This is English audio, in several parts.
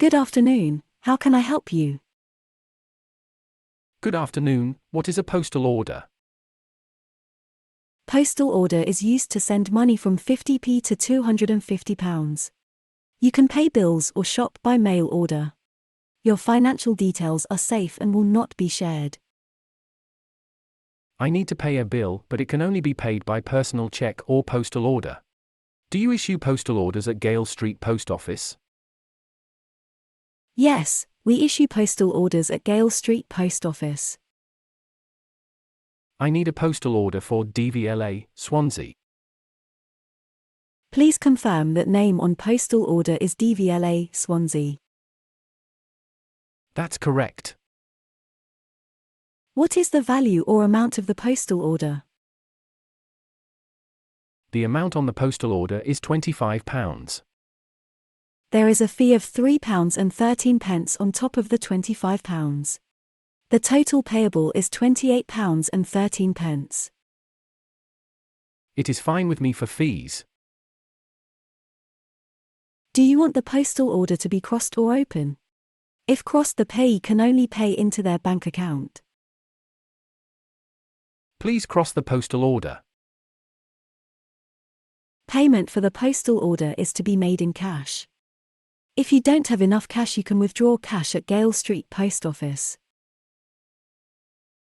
Good afternoon, how can I help you? Good afternoon, what is a postal order? Postal order is used to send money from 50p to £250. You can pay bills or shop by mail order. Your financial details are safe and will not be shared. I need to pay a bill, but it can only be paid by personal check or postal order. Do you issue postal orders at Gale Street Post Office? Yes, we issue postal orders at Gale Street Post Office. I need a postal order for DVLA, Swansea. Please confirm that name on postal order is DVLA, Swansea. That's correct. What is the value or amount of the postal order? The amount on the postal order is £25. There is a fee of £3.13 on top of the £25. The total payable is £28.13. It is fine with me for fees. Do you want the postal order to be crossed or open? If crossed, the payee can only pay into their bank account. Please cross the postal order. Payment for the postal order is to be made in cash. If you don't have enough cash, you can withdraw cash at Gale Street Post Office.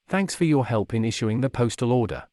Thanks for your help in issuing the postal order.